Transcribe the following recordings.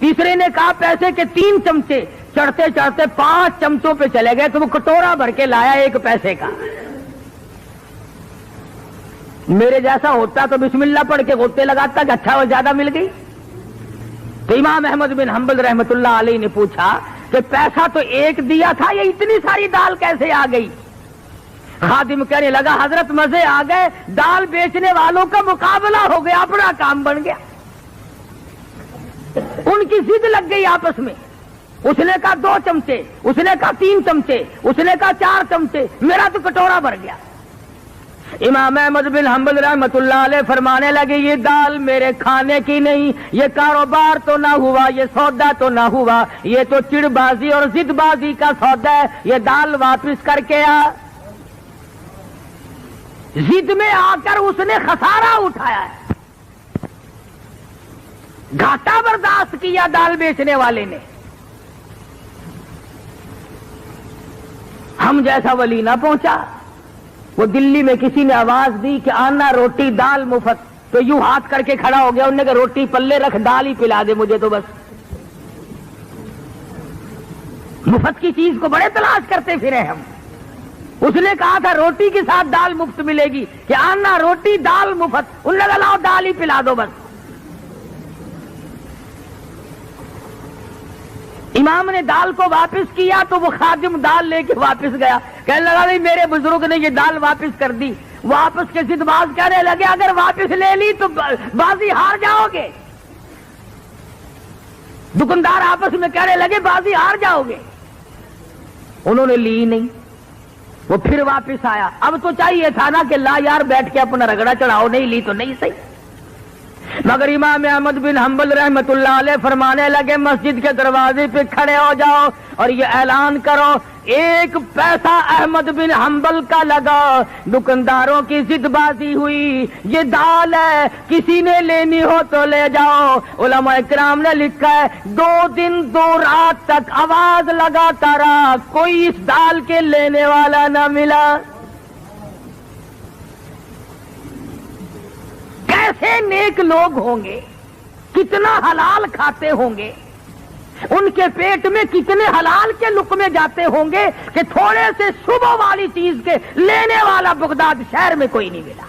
تیسرے نے کہا پیسے کے 3 چمچے، چڑھتے چڑھتے 5 چمچوں پہ چلے گئے تو وہ کٹورا بھر کے لایا 1 پیسے کا۔ میرے جیسا ہوتا تو بسم اللہ پڑھ کے غوطے لگاتا کہ اچھا وہ زیادہ مل گئی۔ تو امام احمد بن حنبل رحمۃ اللہ علیہ نے پوچھا کہ پیسہ تو 1 دیا تھا، یہ اتنی ساری دال کیسے آ گئی؟ خادم کہنے لگا حضرت مزے آ گئے، دال بیچنے والوں کا مقابلہ ہو گیا، اپنا کام بن گیا۔ ان کی ضد لگ گئی آپس میں، اس نے کہا 2 چمچے، اس نے کہا 3 چمچے، اس نے کہا 4 چمچے، میرا تو کٹورا بھر گیا۔ امام احمد بن حنبل رحمۃ اللہ علیہ فرمانے لگے یہ دال میرے کھانے کی نہیں، یہ کاروبار تو نہ ہوا، یہ سودا تو نہ ہوا، یہ تو چڑ بازی اور ضد بازی کا سودا ہے، یہ دال واپس کر کے آ۔ ضد میں آ کر اس نے خسارہ اٹھایا ہے، گھاٹا برداشت کیا دال بیچنے والے نے۔ ہم جیسا ولی نہ پہنچا۔ وہ دلی میں کسی نے آواز دی کہ آنا روٹی دال مفت، تو یوں ہاتھ کر کے کھڑا ہو گیا، انہوں نے کہا روٹی پلے رکھ، دال ہی پلا دے مجھے تو بس۔ مفت کی چیز کو بڑے تلاش کرتے پھرے ہم۔ اس نے کہا تھا روٹی کے ساتھ دال مفت ملے گی، کہ آنا روٹی دال مفت، انہوں نے کہا لاؤ دال ہی پلا دو بس۔ امام نے دال کو واپس کیا تو وہ خادم دال لے کے واپس گیا، کہنے لگا بھائی میرے بزرگ نے یہ دال واپس کر دی۔ واپس کے ضد باز کہنے لگے اگر واپس لے لی تو بازی ہار جاؤ گے۔ دکاندار آپس میں کہنے لگے بازی ہار جاؤ گے۔ انہوں نے لی نہیں، وہ پھر واپس آیا۔ اب تو چاہیے تھا نا کہ لا یار بیٹھ کے اپنا رگڑا چڑھاؤ، نہیں لی تو نہیں صحیح۔ مگر امام احمد بن حنبل رحمۃ اللہ علیہ فرمانے لگے مسجد کے دروازے پہ کھڑے ہو جاؤ اور یہ اعلان کرو 1 پیسہ احمد بن حنبل کا لگا، دکانداروں کی ضد بازی ہوئی، یہ دال ہے کسی نے لینی ہو تو لے جاؤ۔ علماء کرام نے لکھا ہے 2 دن 2 رات تک آواز لگاتا رہا، کوئی اس دال کے لینے والا نہ ملا۔ کیسے نیک لوگ ہوں گے، کتنا حلال کھاتے ہوں گے، ان کے پیٹ میں کتنے حلال کے لقمے جاتے ہوں گے کہ تھوڑے سے صبح والی چیز کے لینے والا بغداد شہر میں کوئی نہیں ملا۔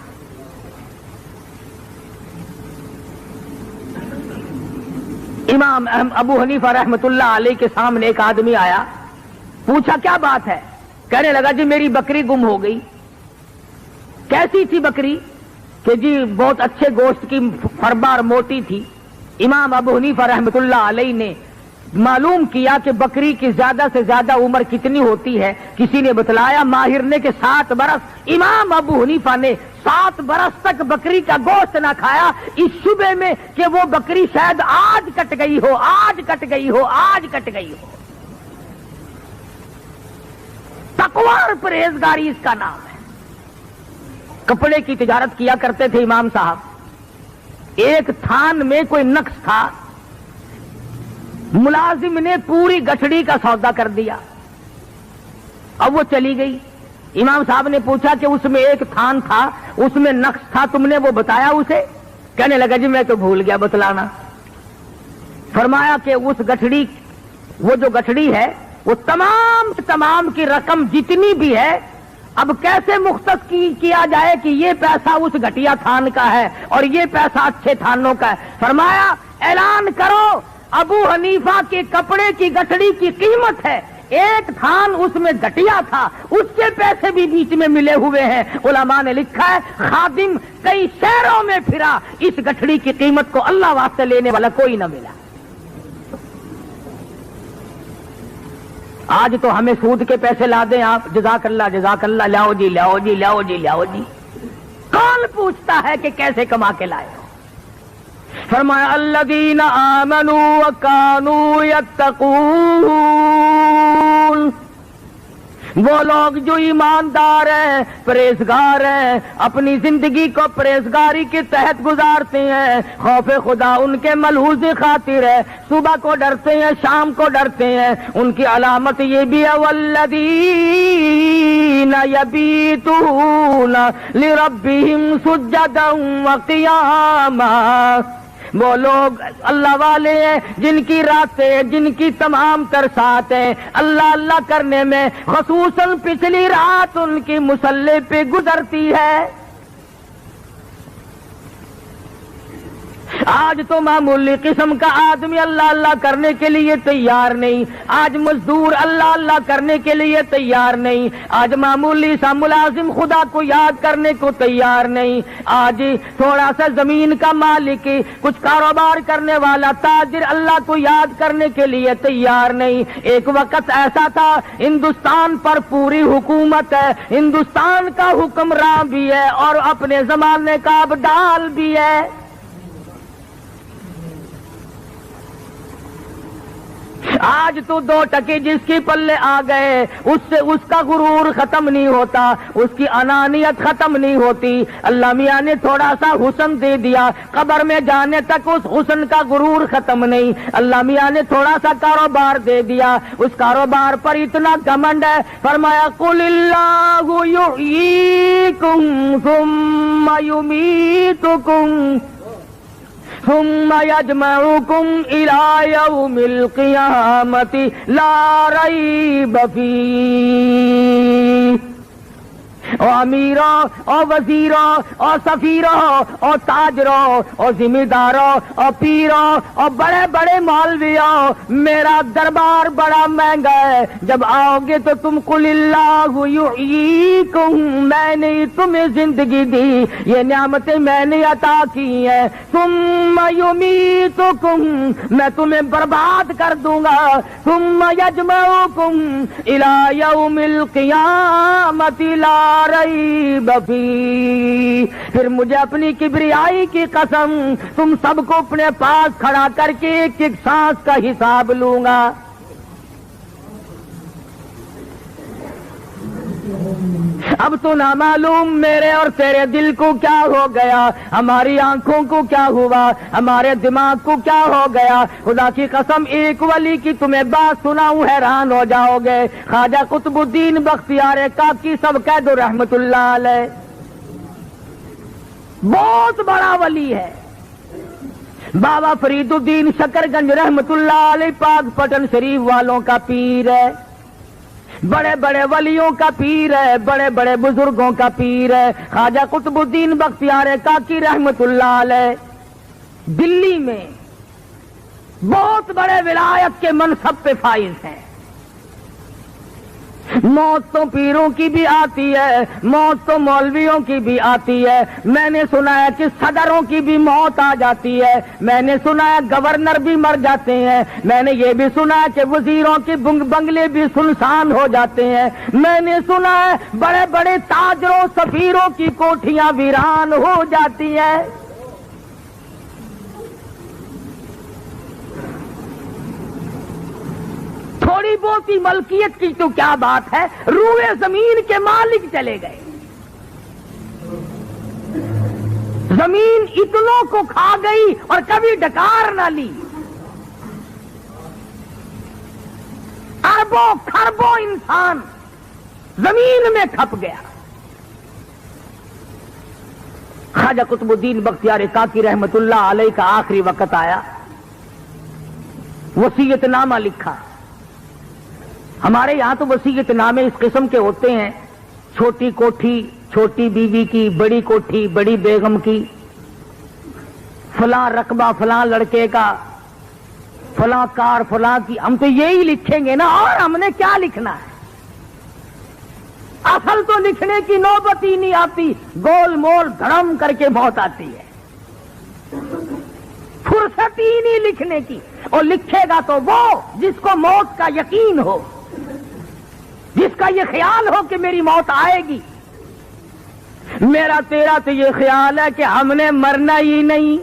امام ابو حنیفہ رحمۃ اللہ علیہ کے سامنے ایک آدمی آیا، پوچھا کیا بات ہے؟ کہنے لگا جی میری بکری گم ہو گئی۔ کیسی تھی بکری؟ کہ جی بہت اچھے گوشت کی، فربار موٹی تھی۔ امام ابو حنیفہ رحمۃ اللہ علیہ نے معلوم کیا کہ بکری کی زیادہ سے زیادہ عمر کتنی ہوتی ہے، کسی نے بتلایا ماہر نے کہ 7 برس۔ امام ابو حنیفہ نے 7 برس تک بکری کا گوشت نہ کھایا، اس شبے میں کہ وہ بکری شاید آج کٹ گئی ہو، آج کٹ گئی ہو، آج کٹ گئی ہو۔ تقوی اور پرہیزگاری اس کا نام ہے۔ کپڑے کی تجارت کیا کرتے تھے امام صاحب، ایک تھان میں کوئی نقص تھا، ملازم نے پوری گٹھڑی کا سودا کر دیا، اب وہ چلی گئی۔ امام صاحب نے پوچھا کہ اس میں ایک تھان تھا، اس میں نقص تھا، تم نے وہ بتایا اسے؟ کہنے لگا جی میں تو بھول گیا بتلانا۔ فرمایا کہ اس گٹھڑی، وہ جو گٹھڑی ہے وہ تمام کی رقم جتنی بھی ہے اب کیسے مختص کیا جائے کہ یہ پیسہ اس گھٹیا تھان کا ہے اور یہ پیسہ اچھے تھانوں کا ہے؟ فرمایا اعلان کرو ابو حنیفہ کے کپڑے کی گٹھڑی کی قیمت ہے، ایک تھان اس میں گھٹیا تھا، اس کے پیسے بھی بیچ میں ملے ہوئے ہیں۔ علماء نے لکھا ہے خادم کئی شہروں میں پھرا، اس گٹھڑی کی قیمت کو اللہ واسطے لینے والا کوئی نہ ملا۔ آج تو ہمیں سود کے پیسے لا دیں آپ، جزاک اللہ، لاؤ جی لاؤ جی لاؤ جی لاؤ جی، کون پوچھتا ہے کہ کیسے کما کے لائے ہو؟ فرمایا الذین آمنوا وکانوا یتقون، وہ لوگ جو ایماندار ہیں، پرہیزگار ہیں، اپنی زندگی کو پرہیزگاری کے تحت گزارتے ہیں، خوف خدا ان کے ملحوظ خاطر ہے، صبح کو ڈرتے ہیں، شام کو ڈرتے ہیں۔ ان کی علامت یہ بھی ہے والذین یبیتون لربہم سجدا وقیاما، وہ لوگ اللہ والے ہیں جن کی راتیں، جن کی تمام تر ساعتیں اللہ اللہ کرنے میں، خصوصاً پچھلی رات ان کی مصلی پہ گزرتی ہے۔ آج تو معمولی قسم کا آدمی اللہ اللہ کرنے کے لیے تیار نہیں، آج مزدور اللہ اللہ کرنے کے لیے تیار نہیں، آج معمولی سا ملازم خدا کو یاد کرنے کو تیار نہیں، آج تھوڑا سا زمین کا مالک، کچھ کاروبار کرنے والا تاجر اللہ کو یاد کرنے کے لیے تیار نہیں۔ ایک وقت ایسا تھا ہندوستان پر پوری حکومت ہے، ہندوستان کا حکمراں بھی ہے اور اپنے زمانے کا ابدال بھی ہے۔ آج تو 2 ٹکے جس کی پلے آ گئے اس سے اس کا غرور ختم نہیں ہوتا، اس کی انانیت ختم نہیں ہوتی۔ اللہ میاں نے تھوڑا سا حسن دے دیا، قبر میں جانے تک اس حسن کا غرور ختم نہیں۔ اللہ میاں نے تھوڑا سا کاروبار دے دیا، اس کاروبار پر اتنا گھمنڈ ہے، فرمایا قل اللہ یحییکم ثم یمیتکم ثم یجمعکم الی یوم القیامۃ لا ریب فیہ۔ اور امیروں اور وزیروں اور سفیروں اور تاجروں اور ذمہ داروں اور پیروں اور بڑے بڑے مولویوں، میرا دربار بڑا مہنگا ہے، جب آؤ گے تو تم قل اللہ یحییکم، میں نے تمہیں زندگی دی، یہ نعمتیں میں نے عطا کی ہیں، ثم یمیتکم، میں تمہیں برباد کر دوں گا، ثم یجمعکم الی یوم القیامۃ لا ریب فیہ۔ پھر مجھے اپنی کبریائی کی قسم تم سب کو اپنے پاس کھڑا کر کے ایک ایک سانس کا حساب لوں گا۔ اب تو نہ معلوم میرے اور تیرے دل کو کیا ہو گیا، ہماری آنکھوں کو کیا ہوا، ہمارے دماغ کو کیا ہو گیا۔ خدا کی قسم ایک ولی کی تمہیں بات سناؤں حیران ہو جاؤ گے۔ خواجہ قطب الدین بختیار کاکی سب کہہ دو رحمت اللہ علیہ، بہت بڑا ولی ہے۔ بابا فرید الدین شکر گنج رحمت اللہ علیہ پاک پٹن شریف والوں کا پیر ہے، بڑے بڑے ولیوں کا پیر ہے، بڑے بڑے بزرگوں کا پیر ہے۔ خواجہ قطب الدین بختیار کاکی رحمت اللہ علیہ دلی میں بہت بڑے ولایت کے منصب پہ فائز ہیں۔ موت تو پیروں کی بھی آتی ہے، موت تو مولویوں کی بھی آتی ہے، میں نے سنا ہے کہ صدروں کی بھی موت آ جاتی ہے، میں نے سنا ہے گورنر بھی مر جاتے ہیں، میں نے یہ بھی سنا ہے کہ وزیروں کے بنگلے بھی سنسان ہو جاتے ہیں، میں نے سنا ہے بڑے بڑے تاجروں سفیروں کی کوٹھیاں ویران ہو جاتی ہیں۔ تھوڑی بہت ہی ملکیت کی تو کیا بات ہے، روئے زمین کے مالک چلے گئے، زمین اتنوں کو کھا گئی اور کبھی ڈکار نہ لی، اربوں خربوں انسان زمین میں کھپ گیا۔ خواجہ قطب الدین بختیار کاکی رحمت اللہ علیہ کا آخری وقت آیا، وصیت نامہ لکھا۔ ہمارے یہاں تو وصیت نامے اس قسم کے ہوتے ہیں، چھوٹی کوٹھی چھوٹی بیوی کی، بڑی کوٹھی بڑی بیگم کی، فلاں رقبہ فلاں لڑکے کا، فلاں کار فلاں کی، ہم تو یہی لکھیں گے نا، اور ہم نے کیا لکھنا ہے؟ اصل تو لکھنے کی نوبت ہی نہیں آتی، گول مول دھڑم کر کے موت آتی ہے، فرصت ہی نہیں لکھنے کی۔ اور لکھے گا تو وہ جس کو موت کا یقین ہو، جس کا یہ خیال ہو کہ میری موت آئے گی۔ میرا تیرا تو یہ خیال ہے کہ ہم نے مرنا ہی نہیں،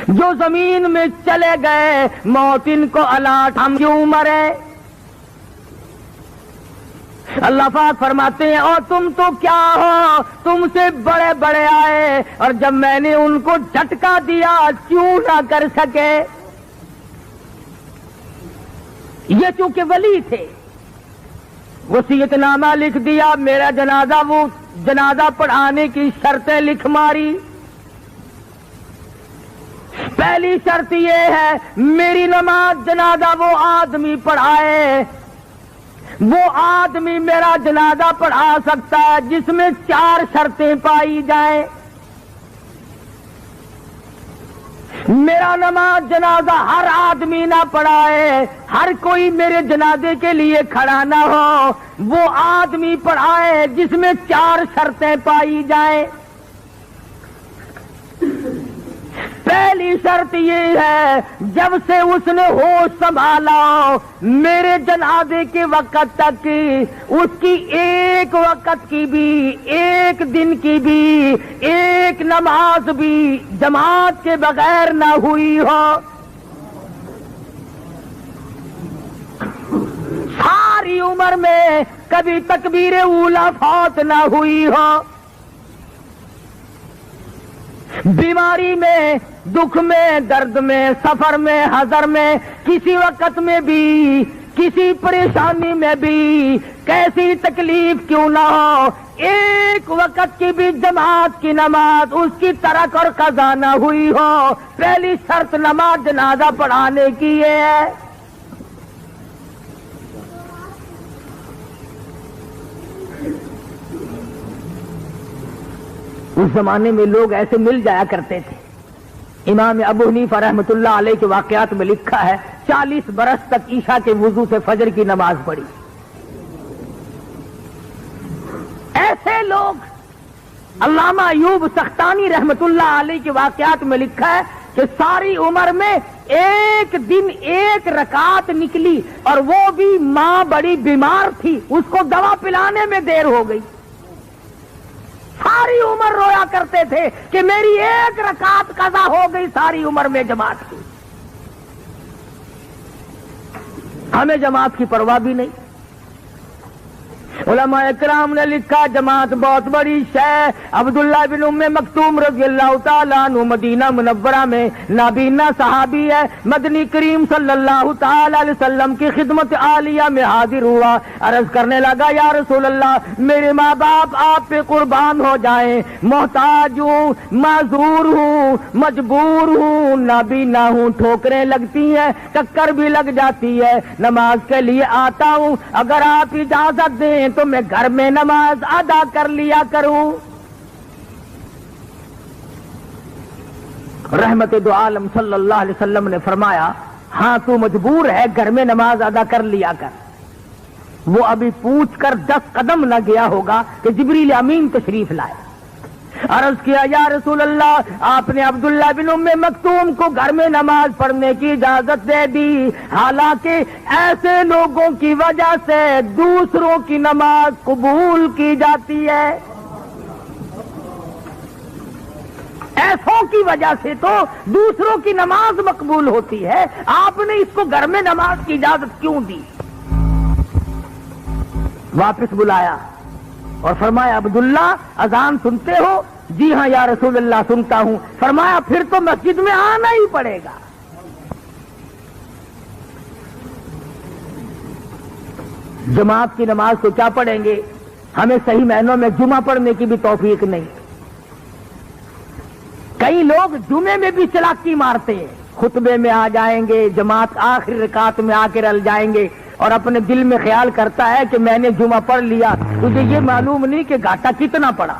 جو زمین میں چلے گئے موت ان کو الاٹ، ہم کیوں مرے؟ اللہ پاک فرماتے ہیں اور تم تو کیا ہو، تم سے بڑے بڑے آئے اور جب میں نے ان کو جھٹکا دیا کیوں نہ کر سکے؟ یہ چونکہ ولی تھے، وصیت نامہ لکھ دیا، میرا جنازہ، وہ جنازہ پڑھانے کی شرطیں لکھ ماری، پہلی شرط یہ ہے میری نماز جنازہ وہ آدمی پڑھائے، وہ آدمی میرا جنازہ پڑھا سکتا ہے جس میں 4 شرطیں پائی جائیں۔ میرا نماز جنازہ ہر آدمی نہ پڑھائے، ہر کوئی میرے جنازے کے لیے کھڑا نہ ہو، وہ آدمی پڑھائے جس میں 4 شرطیں پائی جائیں۔ پہلی شرط یہ ہے جب سے اس نے ہوش سنبھالا میرے جنازے کے وقت تک اس کی ایک وقت کی بھی، ایک دن کی بھی، ایک نماز بھی جماعت کے بغیر نہ ہوئی ہو، ساری عمر میں کبھی تکبیر اولیٰ فوت نہ ہوئی ہو، بیماری میں، دکھ میں، درد میں، سفر میں، حضر میں، کسی وقت میں بھی، کسی پریشانی میں بھی، کیسی تکلیف کیوں نہ ہو، ایک وقت کی بھی جماعت کی نماز اس کی ترک اور قضا نہ ہوئی ہو۔ پہلی شرط نماز جنازہ پڑھانے کی یہ ہے۔ اس زمانے میں لوگ ایسے مل جایا کرتے تھے۔ امام ابو حنیفہ رحمۃ اللہ علیہ کے واقعات میں لکھا ہے 40 برس تک عشاء کے وضو سے فجر کی نماز پڑھی۔ ایسے لوگ، علامہ ایوب سختانی رحمۃ اللہ علیہ کے واقعات میں لکھا ہے کہ ساری عمر میں ایک دن ایک رکعت نکلی اور وہ بھی ماں بڑی بیمار تھی، اس کو دوا پلانے میں دیر ہو گئی، ساری عمر رویا کرتے تھے کہ میری ایک رکعت قضا ہو گئی ساری عمر میں جماعت کی۔ ہمیں جماعت کی پرواہ بھی نہیں۔ علماء اکرام نے لکھا جماعت بہت بڑی شے۔ عبداللہ بن ام مکتوم رضی اللہ تعالیٰ عنہ مدینہ منورہ میں نابینا صحابی ہے، مدنی کریم صلی اللہ تعالی علیہ وسلم کی خدمت عالیہ میں حاضر ہوا، عرض کرنے لگا یا رسول اللہ میرے ماں باپ آپ پہ قربان ہو جائیں، محتاج ہوں، معذور ہوں، مجبور ہوں، نابینا ہوں، ٹھوکریں لگتی ہیں، ٹکر بھی لگ جاتی ہے، نماز کے لیے آتا ہوں، اگر آپ اجازت دیں تو میں گھر میں نماز ادا کر لیا کروں۔ رحمت دو عالم صلی اللہ علیہ وسلم نے فرمایا ہاں تو مجبور ہے، گھر میں نماز ادا کر لیا کر۔ وہ ابھی پوچھ کر 10 قدم نہ گیا ہوگا کہ جبریل امین تشریف لائے۔ عرض کیا یا رسول اللہ آپ نے عبداللہ بن ام مکتوم کو گھر میں نماز پڑھنے کی اجازت دے دی، حالانکہ ایسے لوگوں کی وجہ سے دوسروں کی نماز قبول کی جاتی ہے، ایسوں کی وجہ سے تو دوسروں کی نماز مقبول ہوتی ہے، آپ نے اس کو گھر میں نماز کی اجازت کیوں دی؟ واپس بلایا اور فرمایا عبداللہ اذان سنتے ہو؟ جی ہاں یا رسول اللہ سنتا ہوں۔ فرمایا پھر تو مسجد میں آنا ہی پڑے گا۔ جماعت کی نماز کو کیا پڑھیں گے؟ ہمیں صحیح معنوں میں جمعہ پڑھنے کی بھی توفیق نہیں۔ کئی لوگ جمعے میں بھی چلاکی مارتے ہیں، خطبے میں آ جائیں گے، جماعت آخری رکعت میں آ کے رل جائیں گے اور اپنے دل میں خیال کرتا ہے کہ میں نے جمعہ پڑھ لیا، تجھے یہ معلوم نہیں کہ گھاٹا کتنا پڑا۔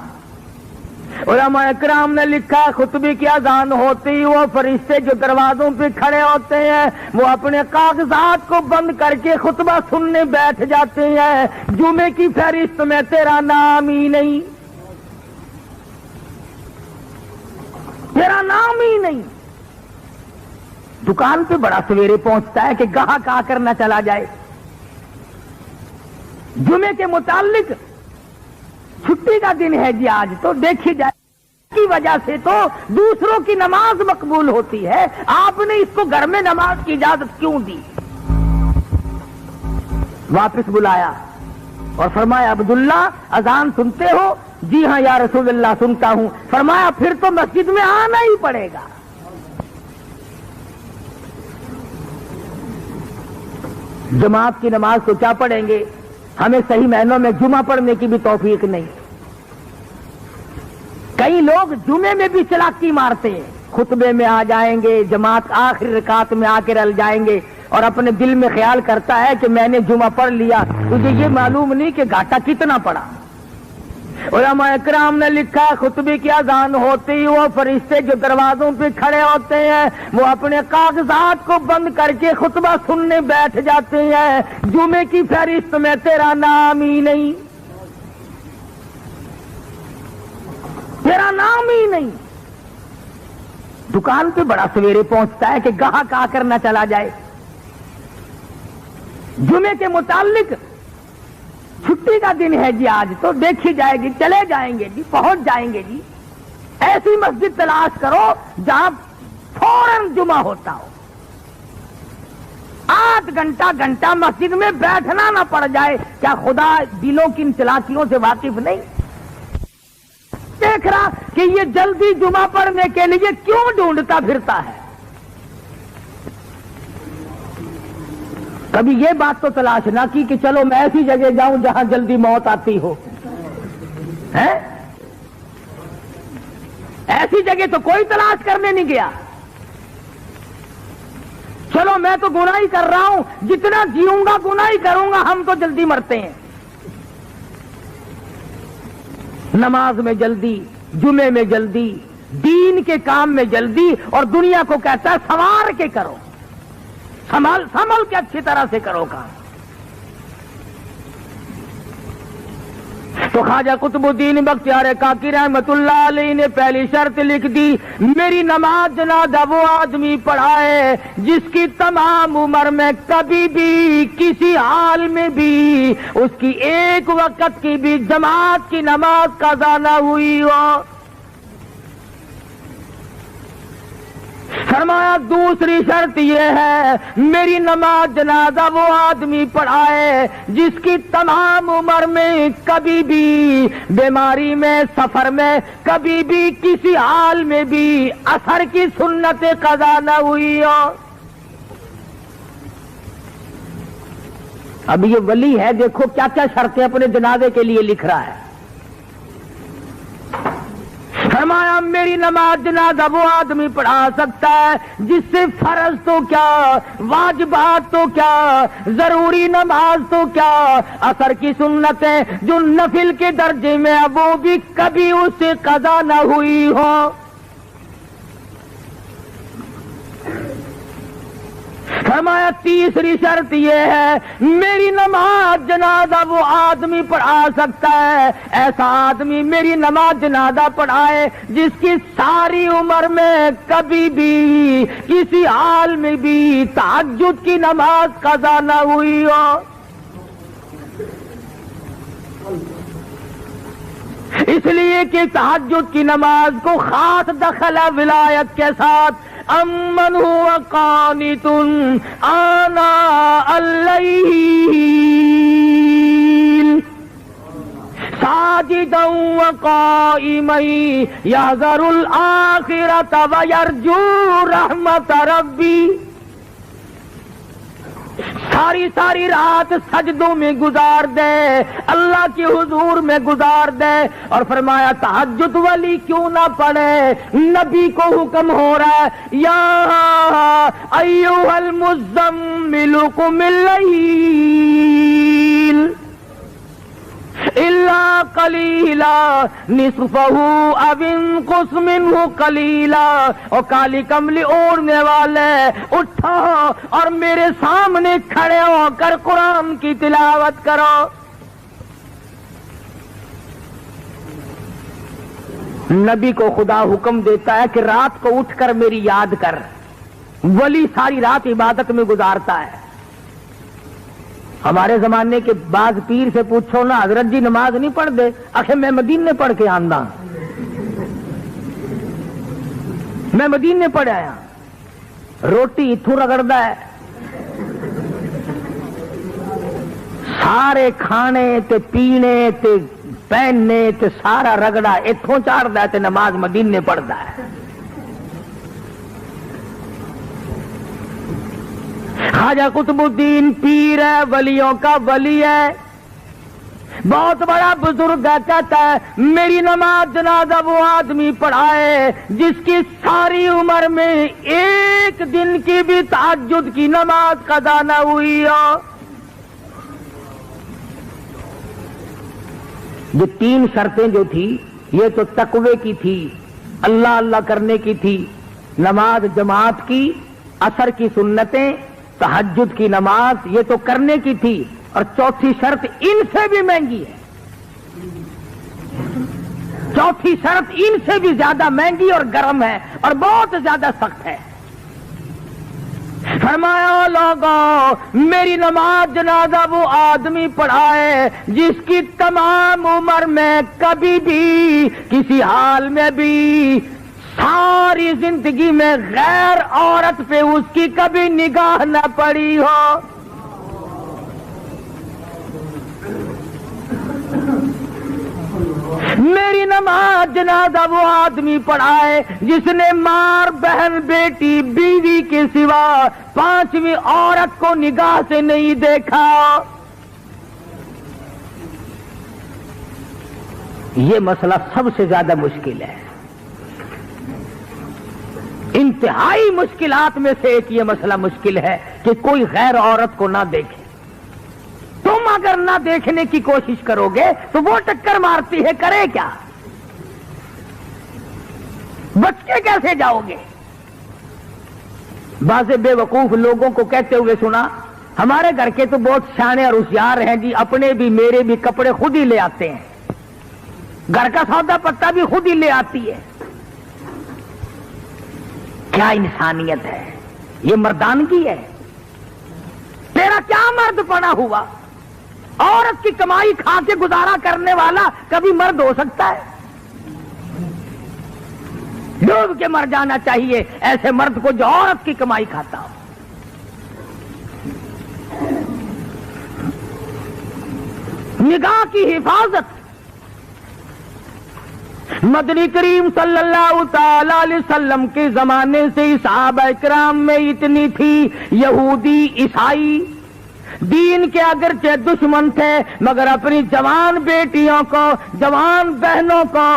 علماء اکرام نے لکھا خطبے کی اذان ہوتی وہ فرشتے جو دروازوں پہ کھڑے ہوتے ہیں وہ اپنے کاغذات کو بند کر کے خطبہ سننے بیٹھ جاتے ہیں، جمعے کی فہرست میں تیرا نام ہی نہیں، تیرا نام ہی نہیں۔ دکان پہ بڑا سویرے پہنچتا ہے کہ گاہک آ کر نہ چلا جائے۔ جمعے کے متعلق چھٹی کا دن ہے جی آج، تو دیکھی جائے کی وجہ سے تو دوسروں کی نماز مقبول ہوتی ہے، آپ نے اس کو گھر میں نماز کی اجازت کیوں دی؟ واپس بلایا اور فرمایا عبداللہ اذان سنتے ہو؟ جی ہاں یا رسول اللہ سنتا ہوں۔ فرمایا پھر تو مسجد میں آنا ہی پڑے گا۔ جماعت کی نماز کو کیا پڑھیں گے؟ ہمیں صحیح معنوں میں جمعہ پڑھنے کی بھی توفیق نہیں۔ کئی لوگ جمعے میں بھی چلاکی مارتے ہیں، خطبے میں آ جائیں گے، جماعت آخری رکعت میں آ کے رل جائیں گے اور اپنے دل میں خیال کرتا ہے کہ میں نے جمعہ پڑھ لیا، تجھے یہ معلوم نہیں کہ گھاٹا کتنا پڑا۔ علماء اکرام نے لکھا ہے خطبے کی اذان ہوتے ہی وہ فرشتے جو دروازوں پہ کھڑے ہوتے ہیں وہ اپنے کاغذات کو بند کر کے خطبہ سننے بیٹھ جاتے ہیں، جمعے کی فہرست میں تیرا نام ہی نہیں، تیرا نام ہی نہیں۔ دکان پہ بڑا سویرے پہنچتا ہے کہ گاہک آ کر نہ چلا جائے۔ جمعے کے متعلق چھٹی کا دن ہے جی، آج تو دیکھی جائے گی، چلے جائیں گے جی، پہنچ جائیں گے جی۔ ایسی مسجد تلاش کرو جہاں فوراً جمعہ ہوتا ہو، 8 گھنٹہ مسجد میں بیٹھنا نہ پڑ جائے۔ کیا خدا دلوں کی ان چلاکیوں سے واقف نہیں؟ دیکھ رہا کہ یہ جلدی جمعہ پڑھنے کے لیے کیوں ڈھونڈتا پھرتا ہے؟ کبھی یہ بات تو تلاش نہ کی کہ چلو میں ایسی جگہ جاؤں جہاں جلدی موت آتی ہو، ایسی جگہ تو کوئی تلاش کرنے نہیں گیا۔ چلو میں تو گناہ ہی کر رہا ہوں، جتنا جیوں گا گناہ ہی کروں گا، ہم تو جلدی مرتے ہیں۔ نماز میں جلدی، جمعے میں جلدی، دین کے کام میں جلدی، اور دنیا کو کہتا ہے سنوار کے کرو، سنبھل کے اچھی طرح سے کرو کام۔ تو خواجہ قطب الدین بختیار کاکی رحمت اللہ علیہ نے پہلی شرط لکھ دی، میری نماز جنازہ وہ آدمی پڑھائے جس کی تمام عمر میں کبھی بھی کسی حال میں بھی اس کی ایک وقت کی بھی جماعت کی نماز قضا نہ ہوئی ہو۔ فرمایا دوسری شرط یہ ہے، میری نماز جنازہ وہ آدمی پڑھائے جس کی تمام عمر میں کبھی بھی بیماری میں، سفر میں، کبھی بھی کسی حال میں بھی اثر کی سنت قضا نہ ہوئی ہو۔ اب یہ ولی ہے، دیکھو کیا کیا شرطیں اپنے جنازے کے لیے لکھ رہا ہے۔ فرمایا میری نماز جنازہ وہ آدمی پڑھا سکتا ہے جس سے فرض تو کیا، واجبات تو کیا، ضروری نماز تو کیا، اثر کی سنتیں جو نفل کے درجے میں وہ بھی کبھی اس سے قضا نہ ہوئی ہو۔ فرمایا تیسری شرط یہ ہے، میری نماز جنازہ وہ آدمی پڑھا سکتا ہے، ایسا آدمی میری نماز جنازہ پڑھائے جس کی ساری عمر میں کبھی بھی کسی حال میں بھی تہجد کی نماز قضا نہ ہوئی ہو۔ اس لیے کہ تہجد کی نماز کو خاص دخل ہے ولایت کے ساتھ، امن هو قانت آناء الليل ساجدا وقائما يحذر الآخرة ويرجو رحمة ربي۔ ساری رات سجدوں میں گزار دے، اللہ کے حضور میں گزار دے، اور فرمایا تہجد ولی کیوں نہ پڑھے؟ نبی کو حکم ہو رہا ہے، یا ایھا المزمل قم اللیل الا قلیلا نصفہ او انقص منہ قلیلا۔ اور کالی کملی اوڑھنے والے اٹھو اور میرے سامنے کھڑے ہو کر قرآن کی تلاوت کرو۔ نبی کو خدا حکم دیتا ہے کہ رات کو اٹھ کر میری یاد کر۔ ولی ساری رات عبادت میں گزارتا ہے۔ ہمارے زمانے کے بعض پیر سے پوچھو نا، حضرت جی نماز نہیں پڑھ دے؟ آخر میں مدینے پڑھ کے آندا، میں مدینے پڑھ آیا، روٹی اتھوں رگڑدا ہے، سارے کھانے تے پینے تے پہننے تے سارا رگڑا اتھوں چاڑدا ہے تے نماز مدینے پڑھدا ہے۔ خواجہ قطب الدین پیر ہے، ولیوں کا ولی ہے، بہت بڑا بزرگ ہے، کہتا ہے میری نماز جنازہ وہ آدمی پڑھائے جس کی ساری عمر میں ایک دن کی بھی تہجد کی نماز قضا نہ ہوئی ہو۔ یہ تین شرطیں جو تھی یہ تو تقوی کی تھی، اللہ اللہ کرنے کی تھی، نماز جماعت کی، عصر کی سنتیں، تہجد کی نماز یہ تو کرنے کی تھی، اور چوتھی شرط ان سے بھی مہنگی ہے، چوتھی شرط ان سے بھی زیادہ مہنگی اور گرم ہے اور بہت زیادہ سخت ہے۔ فرمایا لوگوں میری نماز جنازہ وہ آدمی پڑھائے جس کی تمام عمر میں کبھی بھی کسی حال میں بھی ساری زندگی میں غیر عورت پہ اس کی کبھی نگاہ نہ پڑی ہو۔ میری نماز جنازہ وہ آدمی پڑھائے جس نے ماں، بہن، بیٹی، بیوی کے سوا پانچویں عورت کو نگاہ سے نہیں دیکھا۔ یہ مسئلہ سب سے زیادہ مشکل ہے، انتہائی مشکلات میں سے ایک یہ مسئلہ مشکل ہے کہ کوئی غیر عورت کو نہ دیکھے۔ تم اگر نہ دیکھنے کی کوشش کرو گے تو وہ ٹکر مارتی ہے، کرے کیا؟ بچ کے کیسے جاؤ گے؟ بعض بے وقوف لوگوں کو کہتے ہوئے سنا، ہمارے گھر کے تو بہت سیانے اور ہوشیار ہیں جی، اپنے بھی میرے بھی کپڑے خود ہی لے آتے ہیں، گھر کا سودا پتہ بھی خود ہی لے آتی ہے۔ کیا انسانیت ہے، یہ مردانگی ہے؟ تیرا کیا مرد پڑا ہوا؟ عورت کی کمائی کھا کے گزارا کرنے والا کبھی مرد ہو سکتا ہے؟ ڈوب کے مر جانا چاہیے ایسے مرد کو جو عورت کی کمائی کھاتا ہو۔ نگاہ کی حفاظت مدنی کریم صلی اللہ تعالی علیہ وسلم کے زمانے سے صحابہ کرام میں اتنی تھی، یہودی عیسائی دین کے اگرچہ دشمن تھے مگر اپنی جوان بیٹیوں کو، جوان بہنوں کو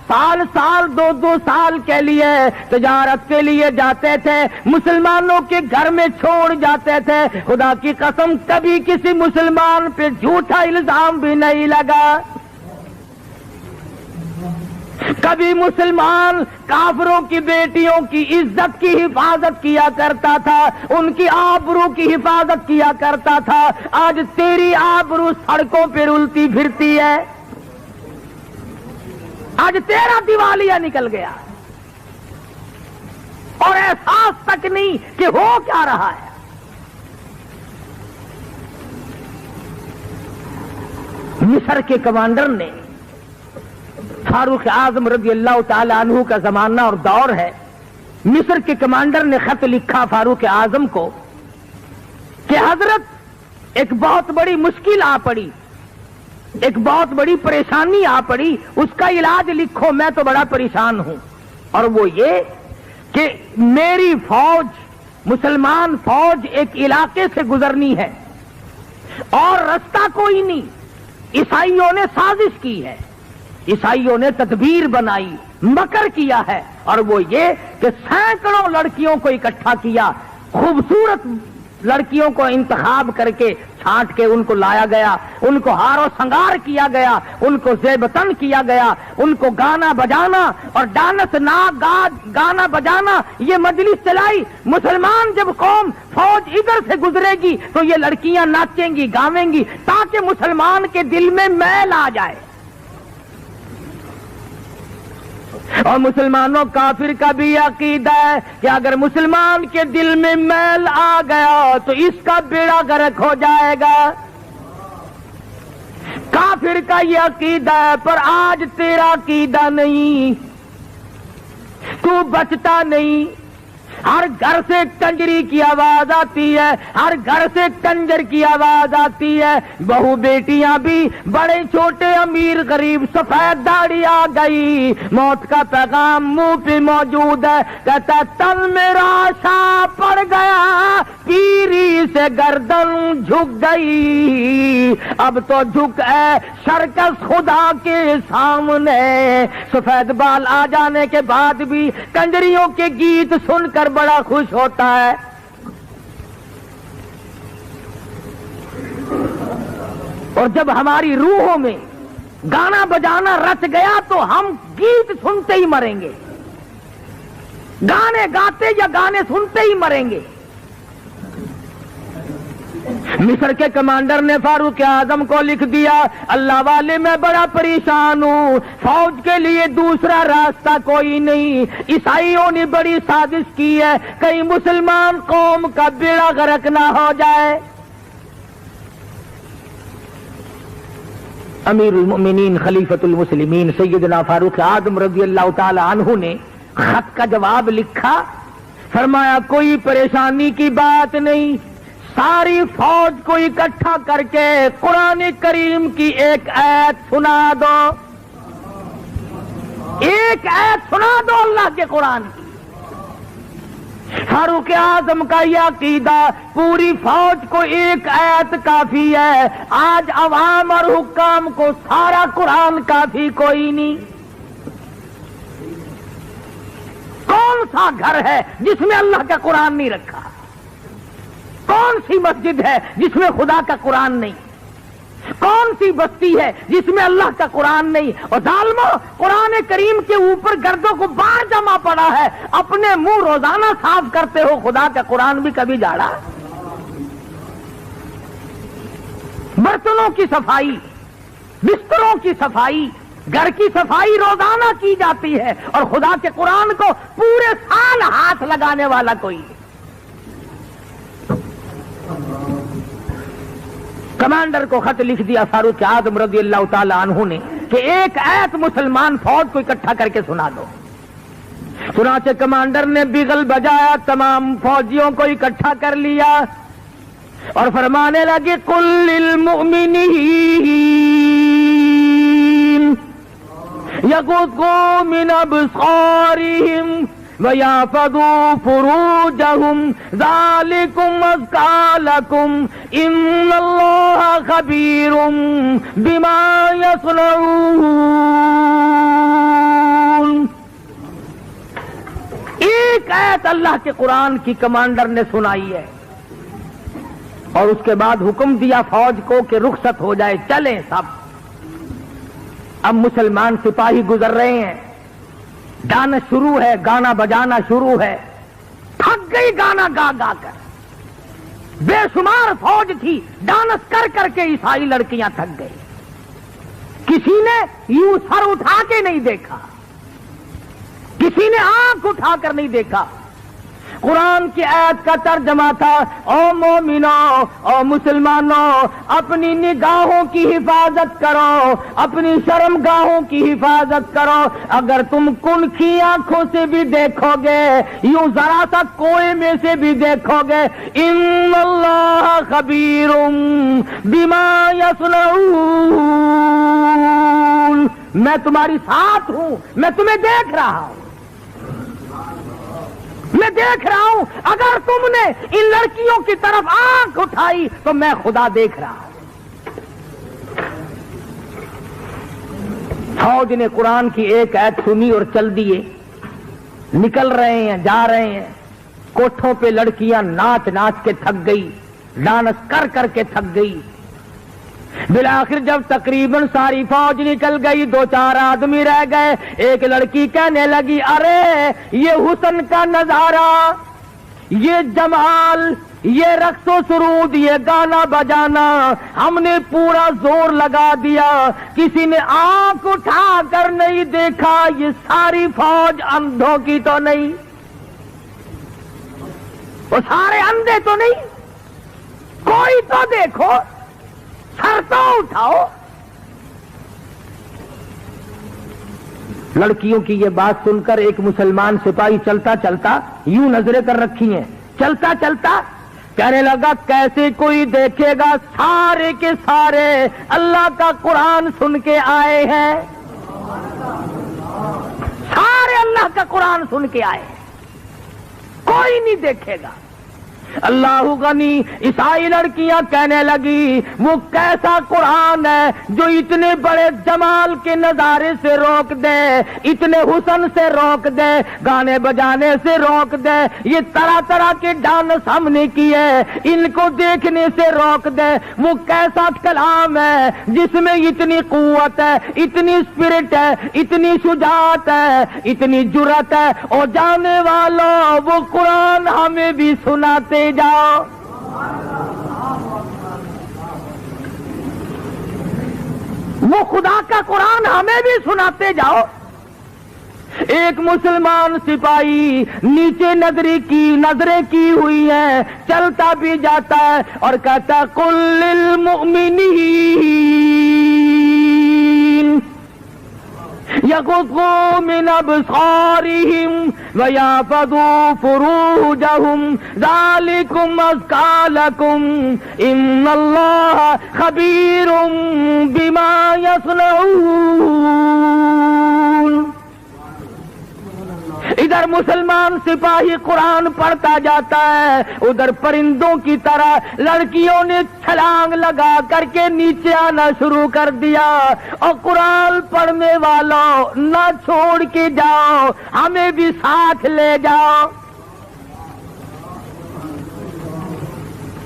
سال سال 2 سال کے لیے تجارت کے لیے جاتے تھے، مسلمانوں کے گھر میں چھوڑ جاتے تھے۔ خدا کی قسم کبھی کسی مسلمان پہ جھوٹا الزام بھی نہیں لگا، کبھی مسلمان کافروں کی بیٹیوں کی عزت کی حفاظت کیا کرتا تھا، ان کی آبرو کی حفاظت کیا کرتا تھا۔ آج تیری آبرو سڑکوں پہ رلتی پھرتی ہے، آج تیرا دیوالیہ نکل گیا اور احساس تک نہیں کہ ہو کیا رہا ہے۔ مصر کے کمانڈر نے، فاروق اعظم رضی اللہ تعالی عنہ کا زمانہ اور دور ہے، مصر کے کمانڈر نے خط لکھا فاروق اعظم کو کہ حضرت ایک بہت بڑی مشکل آ پڑی، ایک بہت بڑی پریشانی آ پڑی، اس کا علاج لکھو، میں تو بڑا پریشان ہوں۔ اور وہ یہ کہ میری فوج، مسلمان فوج ایک علاقے سے گزرنی ہے اور رستہ کوئی نہیں، عیسائیوں نے سازش کی ہے، عیسائیوں نے تدبیر بنائی، مکر کیا ہے، اور وہ یہ کہ سینکڑوں لڑکیوں کو اکٹھا کیا، خوبصورت لڑکیوں کو انتخاب کر کے چھانٹ کے ان کو لایا گیا، ان کو ہار و سنگار کیا گیا، ان کو زیبتن کیا گیا، ان کو گانا بجانا اور ڈانس گانا بجانا یہ مجلس چلائی۔ مسلمان جب قوم فوج ادھر سے گزرے گی تو یہ لڑکیاں ناچیں گی، گاویں گی، تاکہ مسلمان کے دل میں میل آ جائے۔ اور مسلمانوں کافر کا بھی عقیدہ ہے کہ اگر مسلمان کے دل میں میل آ گیا تو اس کا بیڑا غرق ہو جائے گا، کافر کا یہ عقیدہ ہے۔ پر آج تیرا عقیدہ نہیں، تو بچتا نہیں، ہر گھر سے کنجری کی آواز آتی ہے، ہر گھر سے کنجر کی آواز آتی ہے، بہو بیٹیاں بھی، بڑے چھوٹے امیر غریب، سفید داڑھی آ گئی، موت کا پیغام منہ پہ موجود ہے، کہتا تن میرا شاہ پڑ گیا، پیری سے گردن جھک گئی، اب تو جھک اے شرکس خدا کے سامنے۔ سفید بال آ جانے کے بعد بھی کنجریوں کے گیت سن کر بڑا خوش ہوتا ہے۔ اور جب ہماری روحوں میں گانا بجانا رچ گیا تو ہم گیت سنتے ہی مریں گے، گانے گاتے یا گانے سنتے ہی مریں گے۔ مصر کے کمانڈر نے فاروق اعظم کو لکھ دیا، اللہ والے میں بڑا پریشان ہوں، فوج کے لیے دوسرا راستہ کوئی نہیں، عیسائیوں نے بڑی سازش کی ہے، کہیں مسلمان قوم کا بیڑا غرق نہ ہو جائے۔ امیر المؤمنین خلیفۃ المسلمین سیدنا فاروق اعظم رضی اللہ تعالی عنہ نے خط کا جواب لکھا، فرمایا کوئی پریشانی کی بات نہیں، ساری فوج کو اکٹھا کر کے قرآن کریم کی ایک آیت سنا دو، ایک آیت سنا دو اللہ کے قرآن کی۔ فاروق اعظم کا یہ عقیدہ پوری فوج کو ایک آیت کافی ہے، آج عوام اور حکام کو سارا قرآن کافی کوئی نہیں۔ کون سا گھر ہے جس میں اللہ کا قرآن نہیں رکھا؟ کون سی مسجد ہے جس میں خدا کا قرآن نہیں؟ کون سی بستی ہے جس میں اللہ کا قرآن نہیں؟ اور ظالمو، قرآن کریم کے اوپر گردوں کو بار جمع پڑا ہے، اپنے منہ روزانہ صاف کرتے ہو، خدا کا قرآن بھی کبھی جھاڑا؟ برتنوں کی صفائی، بستروں کی صفائی، گھر کی صفائی روزانہ کی جاتی ہے، اور خدا کے قرآن کو پورے سال ہاتھ لگانے والا کوئی؟ کمانڈر کو خط لکھ دیا فاروق اعظم رضی اللہ تعالی عنہ نے کہ ایک آیت مسلمان فوج کو اکٹھا کر کے سنا دو۔ چنانچہ کمانڈر نے بیگل بجایا، تمام فوجیوں کو اکٹھا کر لیا اور فرمانے لگے قل للمؤمنین یغضوا من ابصارهم وَيَحْفَظُوا فُرُوجَهُمْ ذَلِكُمْ أَزْكَىٰ لَكُمْ إِنَّ اللَّهَ خَبِيرٌ بِمَا يَصْنَعُونَ۔ ایک آیت اللہ کے قرآن کی کمانڈر نے سنائی ہے اور اس کے بعد حکم دیا فوج کو کہ رخصت ہو جائے، چلیں سب۔ اب مسلمان سپاہی گزر رہے ہیں، ڈانس شروع ہے، گانا بجانا شروع ہے، تھک گئی گانا گا گا کر، بے شمار فوج تھی، ڈانس کر کر کے عیسائی لڑکیاں تھک گئی، کسی نے یوں سر اٹھا کے نہیں دیکھا، کسی نے آنکھ اٹھا کر نہیں دیکھا۔ قرآن کی آیت کا ترجمہ تھا، او مومنوں، او مسلمانوں، اپنی نگاہوں کی حفاظت کرو، اپنی شرم گاہوں کی حفاظت کرو، اگر تم کنکھی آنکھوں سے بھی دیکھو گے، یوں ذرا سا کوئے میں سے بھی دیکھو گے، ان اللہ خبیر بما یصنعون، میں تمہاری ساتھ ہوں، میں تمہیں دیکھ رہا ہوں، میں دیکھ رہا ہوں، اگر تم نے ان لڑکیوں کی طرف آنکھ اٹھائی تو میں خدا دیکھ رہا ہوں۔ فوج نے قرآن کی ایک آیت سنی اور چل دیے، نکل رہے ہیں، جا رہے ہیں، کوٹھوں پہ لڑکیاں ناچ ناچ کے تھک گئی، ڈانس کر کر کے تھک گئی۔ بالآخر جب تقریباً ساری فوج نکل گئی، دو چار آدمی رہ گئے، ایک لڑکی کہنے لگی ارے یہ حسن کا نظارہ، یہ جمال، یہ رقص و سرود، یہ گانا بجانا، ہم نے پورا زور لگا دیا، کسی نے آنکھ اٹھا کر نہیں دیکھا، یہ ساری فوج اندھوں کی تو نہیں، وہ سارے اندھے تو نہیں، کوئی تو دیکھو، سر تو اٹھاؤ۔ لڑکیوں کی یہ بات سن کر ایک مسلمان سپاہی چلتا چلتا یوں نظریں کر رکھی ہیں، چلتا چلتا کہنے لگا کیسے کوئی دیکھے گا، سارے کے سارے اللہ کا قرآن سن کے آئے ہیں، سارے اللہ کا قرآن سن کے آئے ہیں، کوئی نہیں دیکھے گا۔ اللہ غنی عیسائی لڑکیاں کہنے لگی وہ کیسا قرآن ہے جو اتنے بڑے جمال کے نظارے سے روک دے، اتنے حسن سے روک دے، گانے بجانے سے روک دے، یہ طرح طرح کے ڈانس ہم نے کیے ان کو دیکھنے سے روک دے، وہ کیسا کلام ہے جس میں اتنی قوت ہے، اتنی اسپرٹ ہے، اتنی شجاعت ہے، اتنی جرأت ہے۔ اور جانے والوں وہ قرآن ہمیں بھی سناتے جاؤ۔ وہ خدا کا قرآن ہمیں بھی سناتے جاؤ۔ ایک مسلمان سپاہی نیچے نظریں کی ہوئی ہے، چلتا بھی جاتا ہے اور کہتا قل للمؤمنین یغضوا من ابصارہم ویحفظوا فروجہم ذالکم ازکی لکم ان اللہ خبیر بما یصنعون۔ ادھر مسلمان سپاہی قرآن پڑھتا جاتا ہے، ادھر پرندوں کی طرح لڑکیوں نے چھلانگ لگا کر کے نیچے آنا شروع کر دیا۔ اور قرآن پڑھنے والوں نہ چھوڑ کے جاؤ، ہمیں بھی ساتھ لے جاؤ۔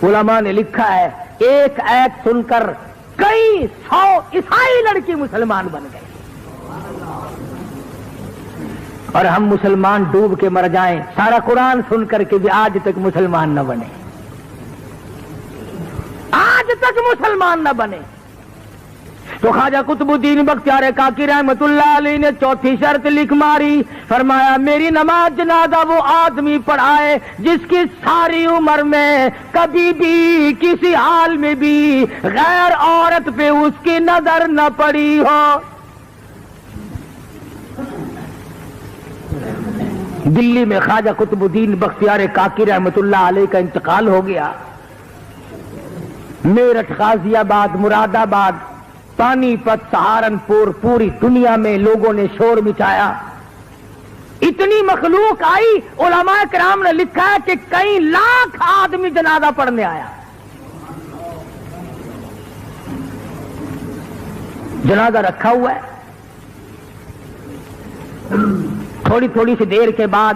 علماء نے لکھا ہے ایک آیت سن کر کئی 100 عیسائی لڑکی مسلمان بن گئے، اور ہم مسلمان ڈوب کے مر جائیں سارا قرآن سن کر کے بھی آج تک مسلمان نہ بنے، آج تک مسلمان نہ بنے۔ تو خواجہ قطب الدین بختیار کاکی رحمت اللہ علیہ نے چوتھی شرط لکھ ماری، فرمایا میری نماز جنازہ وہ آدمی پڑھائے جس کی ساری عمر میں کبھی بھی کسی حال میں بھی غیر عورت پہ اس کی نظر نہ پڑی ہو۔ دلی میں خواجہ قطب الدین بختیار کاکی رحمت اللہ علیہ کا انتقال ہو گیا۔ میرٹھ، غازی آباد، مراد آباد، پانی پت، سہارنپور، پوری دنیا میں لوگوں نے شور مچایا، اتنی مخلوق آئی۔ علماء کرام نے لکھا ہے کہ کئی لاکھ آدمی جنازہ پڑھنے آیا۔ جنازہ رکھا ہوا ہے، تھوڑی تھوڑی سی دیر کے بعد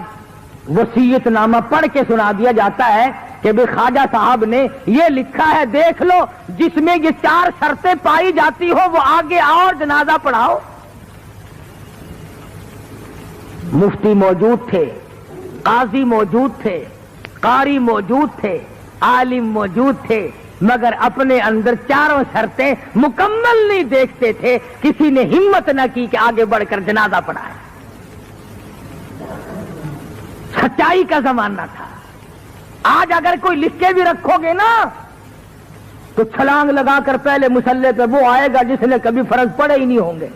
وصیت نامہ پڑھ کے سنا دیا جاتا ہے کہ بھئی خواجہ صاحب نے یہ لکھا ہے، دیکھ لو، جس میں یہ 4 شرطیں پائی جاتی ہو وہ آگے اور جنازہ پڑھاؤ۔ مفتی موجود تھے، قاضی موجود تھے، قاری موجود تھے، عالم موجود تھے، مگر اپنے اندر 4 شرطیں مکمل نہیں دیکھتے تھے، کسی نے ہمت نہ کی کہ آگے بڑھ کر جنازہ پڑھائے۔ سچائی کا زمانہ تھا۔ آج اگر کوئی لکھ کے بھی رکھو گے نا تو چھلانگ لگا کر پہلے مصلی پہ وہ آئے گا جس نے کبھی فرض پڑے ہی نہیں ہوں گے۔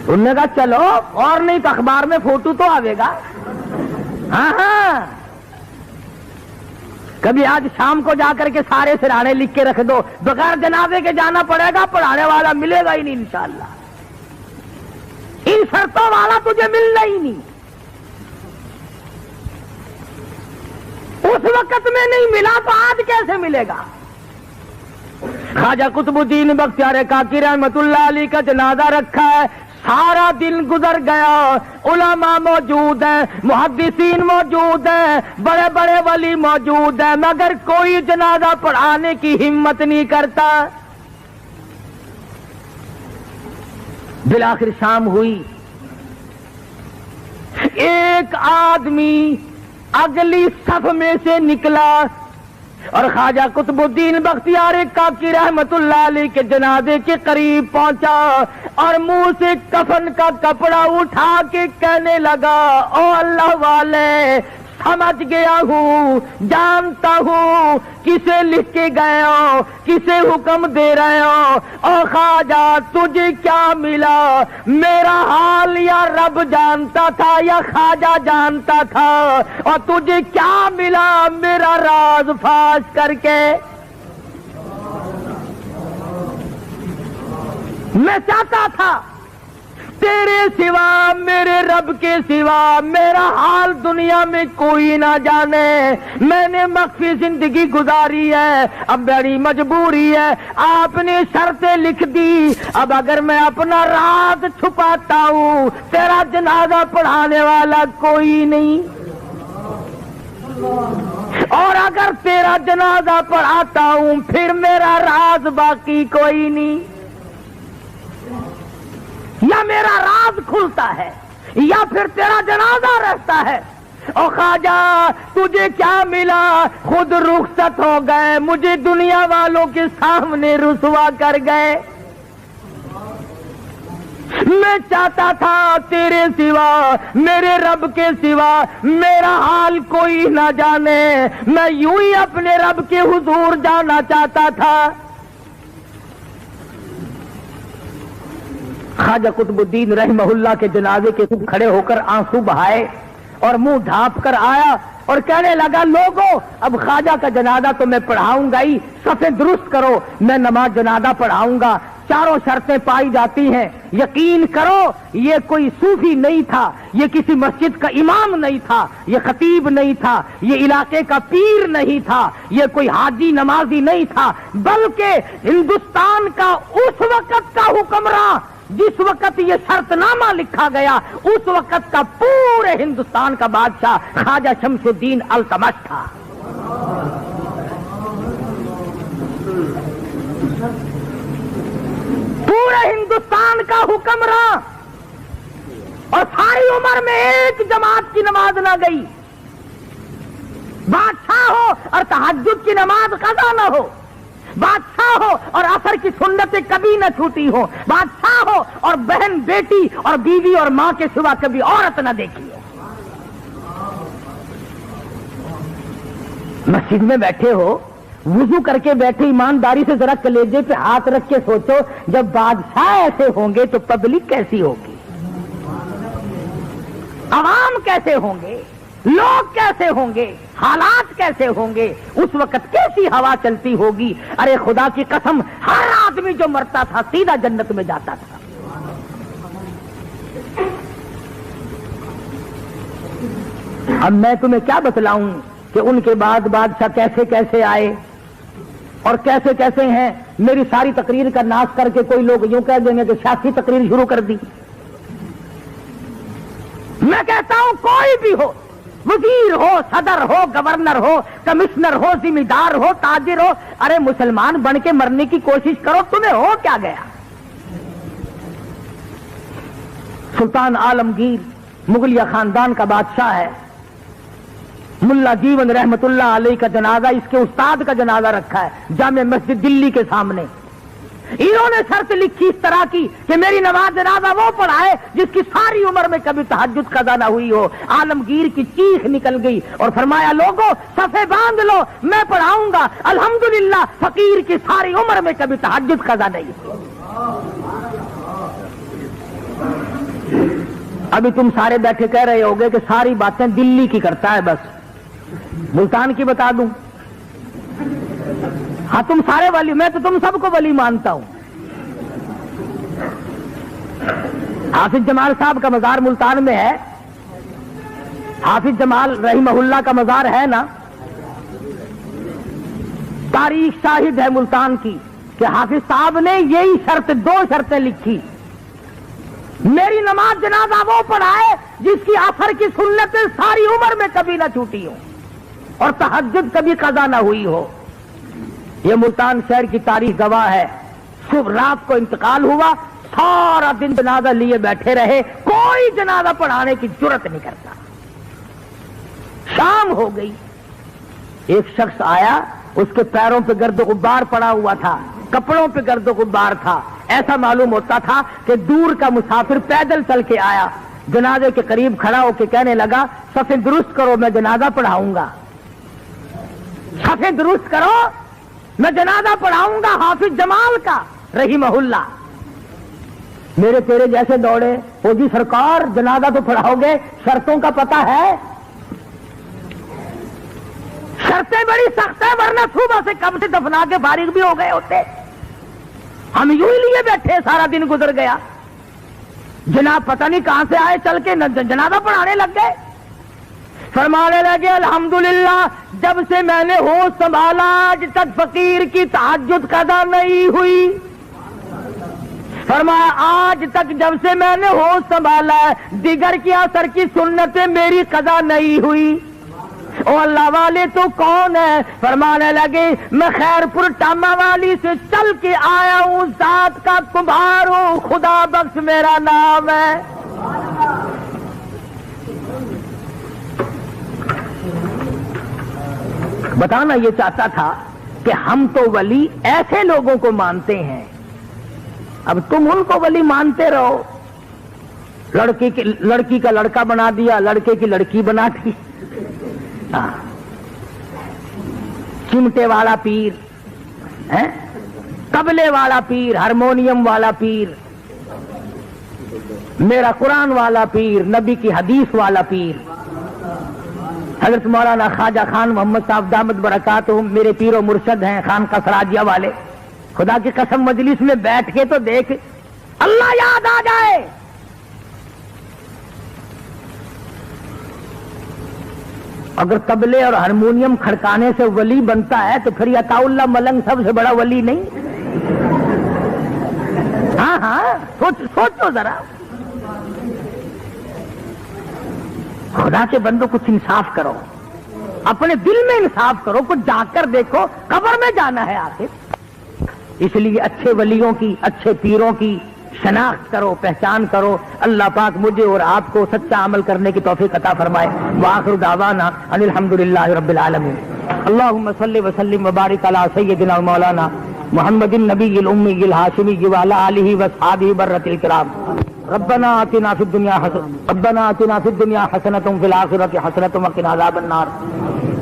انہوں نے کہا چلو اور نہیں تو اخبار میں فوٹو تو آئے گا۔ ہاں ہاں، کبھی آج شام کو جا کر کے سارے سرانے لکھ کے رکھ دو، بغیر جنازے کے جانا پڑے گا، پڑھانے والا ملے گا ہی نہیں انشاءاللہ۔ ان شرطوں والا تجھے ملنا ہی نہیں، اس وقت میں نہیں ملا تو آج کیسے ملے گا؟ خواجہ قطب الدین بختیار کاکی رحمت اللہ علیہ کا جنازہ رکھا ہے، سارا دن گزر گیا، علماء موجود ہیں، محدثین موجود ہیں، بڑے بڑے ولی موجود ہیں، مگر کوئی جنازہ پڑھانے کی ہمت نہیں کرتا۔ بالآخر شام ہوئی، ایک آدمی اگلی صف میں سے نکلا اور خواجہ قطب الدین بختیار کاکی رحمت اللہ علیہ کے جنازے کے قریب پہنچا اور منہ سے کفن کا کپڑا اٹھا کے کہنے لگا، او اللہ والے، سمجھ گیا ہوں، جانتا ہوں کسے لکھ کے گئے ہو، کسے حکم دے رہے ہو، او خواجہ تجھے کیا ملا؟ میرا حال یا رب جانتا تھا یا خواجہ جانتا تھا، اور تجھے کیا ملا میرا راز فاش کر کے؟ میں چاہتا تھا تیرے سوا میرے رب کے سوا میرا حال دنیا میں کوئی نہ جانے. میں نے مخفی زندگی گزاری ہے, اب بڑی مجبوری ہے, آپ نے شرطیں لکھ دی. اب اگر میں اپنا راز چھپاتا ہوں تیرا جنازہ پڑھانے والا کوئی نہیں, اور اگر تیرا جنازہ پڑھاتا ہوں پھر میرا راز باقی کوئی نہیں. یا میرا راز کھلتا ہے یا پھر تیرا جنازہ رہتا ہے. او خواجہ تجھے کیا ملا, خود رخصت ہو گئے, مجھے دنیا والوں کے سامنے رسوا کر گئے. میں چاہتا تھا تیرے سوا میرے رب کے سوا میرا حال کوئی نہ جانے, میں یوں ہی اپنے رب کے حضور جانا چاہتا تھا. خواجہ قطب الدین رحمہ اللہ کے جنازے کے کھڑے ہو کر آنسو بہائے اور منہ ڈھانپ کر آیا اور کہنے لگا, لوگوں اب خواجہ کا جنازہ تو میں پڑھاؤں گا ہی, صفیں درست کرو, میں نماز جنازہ پڑھاؤں گا. چاروں شرطیں پائی جاتی ہیں. یقین کرو یہ کوئی صوفی نہیں تھا, یہ کسی مسجد کا امام نہیں تھا, یہ خطیب نہیں تھا, یہ علاقے کا پیر نہیں تھا, یہ کوئی حاجی نمازی نہیں تھا, بلکہ ہندوستان کا اس وقت کا حکمراں جس وقت یہ شرط نامہ لکھا گیا اس وقت کا پورے ہندوستان کا بادشاہ خواجہ شمس الدین التمش تھا. پورے ہندوستان کا حکمراں, اور ساری عمر میں ایک جماعت کی نماز نہ گئی. بادشاہ ہو اور تہجد کی نماز قضا نہ ہو, بادشاہ ہو اور عصر کی سنتیں کبھی نہ چھوٹی ہو, بادشاہ ہو اور بہن بیٹی اور بیوی اور ماں کے سوا کبھی عورت نہ دیکھی ہو. مسجد میں بیٹھے ہو, وضو کر کے بیٹھے, ایمانداری سے ذرا کلیجے پہ ہاتھ رکھ کے سوچو جب بادشاہ ایسے ہوں گے تو پبلک کیسی ہوگی, عوام کیسے ہوں گے, لوگ کیسے ہوں گے, حالات کیسے ہوں گے, اس وقت کیسی ہوا چلتی ہوگی. ارے خدا کی قسم ہر آدمی جو مرتا تھا سیدھا جنت میں جاتا تھا. اب میں تمہیں کیا بتلاؤں کہ ان کے بعد بادشاہ کیسے کیسے آئے اور کیسے کیسے ہیں. میری ساری تقریر کا ناش کر کے کوئی لوگ یوں کہہ دیں گے کہ سیاسی تقریر شروع کر دی. میں کہتا ہوں کوئی بھی ہو, وزیر ہو, صدر ہو, گورنر ہو, کمشنر ہو, ذمہ دار ہو, تاجر ہو, ارے مسلمان بن کے مرنے کی کوشش کرو, تمہیں ہو کیا گیا. سلطان عالمگیر مغلیہ خاندان کا بادشاہ ہے. ملا جیون رحمت اللہ علیہ کا جنازہ, اس کے استاد کا جنازہ رکھا ہے جامع مسجد دلی کے سامنے. انہوں نے شرط لکھی اس طرح کی کہ میری نماز جنازہ وہ پڑھائے جس کی ساری عمر میں کبھی تہجد قضا نہ ہوئی ہو. عالمگیر کی چیخ نکل گئی اور فرمایا, لوگوں صفیں باندھ لو, میں پڑھاؤں گا. الحمدللہ فقیر کی ساری عمر میں کبھی تہجد قضا نہیں ہوئی. ابھی تم سارے بیٹھے کہہ رہے ہوگے کہ ساری باتیں دلی کی کرتا ہے, بس ملتان کی بتا دوں. ہاں تم سارے ولی, میں تو تم سب کو ولی مانتا ہوں. حافظ جمال صاحب کا مزار ملتان میں ہے. حافظ جمال رحمہ اللہ کا مزار ہے نا. تاریخ شاہد ہے ملتان کی کہ حافظ صاحب نے یہی شرط, 2 شرطیں لکھی. میری نماز جنازہ وہ پڑھائے جس کی عصر کی سنتیں ساری عمر میں کبھی نہ چھوٹی ہو اور تہجد کبھی قضا نہ ہوئی ہو. یہ ملتان شہر کی تاریخ گواہ ہے. صبح رات کو انتقال ہوا, سارا دن جنازہ لیے بیٹھے رہے, کوئی جنازہ پڑھانے کی جرت نہیں کرتا. شام ہو گئی, ایک شخص آیا, اس کے پیروں پہ گرد و غبار پڑا ہوا تھا, کپڑوں پہ گرد و غبار تھا. ایسا معلوم ہوتا تھا کہ دور کا مسافر پیدل چل کے آیا. جنازے کے قریب کھڑا ہو کے کہنے لگا, صفیں درست کرو, میں جنازہ پڑھاؤں گا. صفیں درست کرو, میں جنازہ پڑھاؤں گا حافظ جمال کا رحمہ اللہ. میرے تیرے جیسے دوڑے, وہ جی سرکار جنازہ تو پڑھاؤ گے, شرطوں کا پتہ ہے. شرطیں بڑی سخت ہے, ورنہ صبح سے کم سے دفنا کے فارغ بھی ہو گئے ہوتے. ہم یوں ہی لیے بیٹھے, سارا دن گزر گیا. جناب پتہ نہیں کہاں سے آئے چل کے جنازہ پڑھانے لگ گئے. فرمانے لگے الحمدللہ جب سے میں نے ہوش سنبھالا آج تک فقیر کی تہجد قضا نہیں ہوئی. فرمایا آج تک جب سے میں نے ہوش سنبھالا دیگر کی اثر کی سنتیں میری قضا نہیں ہوئی. او اللہ والے تو کون ہے؟ فرمانے لگے میں خیر پور ٹاما والی سے چل کے آیا ہوں، ذات کا کمبھار ہوں، خدا بخش میرا نام ہے. بتانا یہ چاہتا تھا کہ ہم تو ولی ایسے لوگوں کو مانتے ہیں، اب تم ان کو ولی مانتے رہو. لڑکی کا لڑکا بنا دیا، لڑکے کی لڑکی بنا دی. چمٹے والا پیر، طبلے والا پیر، ہارمونیم والا پیر، میرا قرآن والا پیر، نبی کی حدیث والا پیر. حضرت مولانا خواجہ خان محمد صاحب دامت برکاتہم میرے پیر و مرشد ہیں، خان کا سراجیہ والے. خدا کی قسم مجلس میں بیٹھ کے تو دیکھ اللہ یاد آ جائے. اگر طبلے اور ہارمونیم کھڑکانے سے ولی بنتا ہے تو پھر عطا اللہ ملنگ سب سے بڑا ولی نہیں؟ ہاں سوچو ذرا. خدا کے بندوں کچھ انصاف کرو، اپنے دل میں انصاف کرو، کچھ جا کر دیکھو، قبر میں جانا ہے آخر. اس لیے اچھے ولیوں کی، اچھے پیروں کی شناخت کرو، پہچان کرو. اللہ پاک مجھے اور آپ کو سچا عمل کرنے کی توفیق عطا فرمائے. وآخر دعوانا ان الحمدللہ رب العالمین. اللہم صلی وسلم وبارک علی سیدنا مولانا محمد النبی الامی الہاشمی وعلی آلہ واصحابہ برۃ الکرام. ربنا آتنا فی الدنیا حسنۃ وفی الآخرۃ حسنۃ وقنا عذاب النار.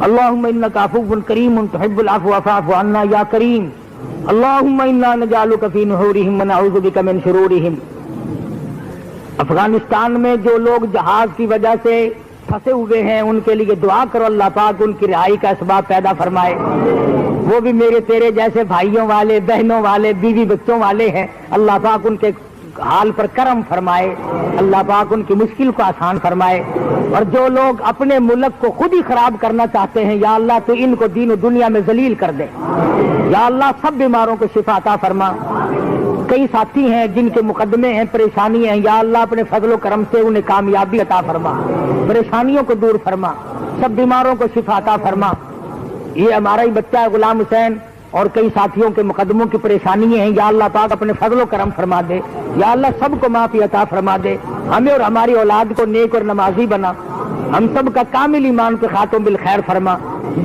اللہم انک عفو کریم تحب العفو فاعف عنا یا کریم. اللہم انا نجعلک فی نحورہم ونعوذ بک من شرورہم. افغانستان میں جو لوگ جہاز کی وجہ سے پھنسے ہوئے ہیں ان کے لیے دعا کرو، اللہ پاک ان کی رہائی کا اسباب پیدا فرمائے. وہ بھی میرے تیرے جیسے بھائیوں والے، بہنوں والے، بیوی بچوں والے ہیں. اللہ پاک ان کے حال پر کرم فرمائے، اللہ پاک ان کی مشکل کو آسان فرمائے. اور جو لوگ اپنے ملک کو خود ہی خراب کرنا چاہتے ہیں یا اللہ تو ان کو دین و دنیا میں ذلیل کر دے. یا اللہ سب بیماروں کو شفا عطا فرما. کئی ساتھی ہیں جن کے مقدمے ہیں، پریشانی ہیں، یا اللہ اپنے فضل و کرم سے انہیں کامیابی عطا فرما، پریشانیوں کو دور فرما، سب بیماروں کو شفا عطا فرما. یہ ہمارا ہی بچہ ہے غلام حسین اور کئی ساتھیوں کے مقدموں کی پریشانی ہیں، یا اللہ پاک اپنے فضل و کرم فرما دے. یا اللہ سب کو معافی عطا فرما دے. ہمیں اور ہماری اولاد کو نیک اور نمازی بنا. ہم سب کا کامل ایمان پہ خاتم بالخیر فرما.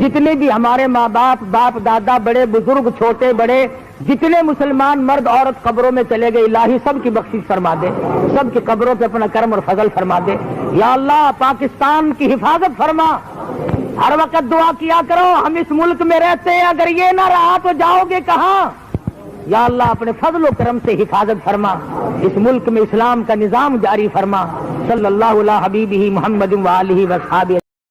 جتنے بھی ہمارے ماں باپ دادا، بڑے بزرگ، چھوٹے بڑے، جتنے مسلمان مرد عورت قبروں میں چلے گئے، الہی سب کی بخشش فرما دے، سب کی قبروں پہ اپنا کرم اور فضل فرما دے. یا اللہ پاکستان کی حفاظت فرما. ہر وقت دعا کیا کرو ہم اس ملک میں رہتے ہیں، اگر یہ نہ رہا تو جاؤ گے کہاں؟ یا اللہ اپنے فضل و کرم سے حفاظت فرما. اس ملک میں اسلام کا نظام جاری فرما. صلی اللہ علیہ حبیبہ محمد وآلہ وصحبہ.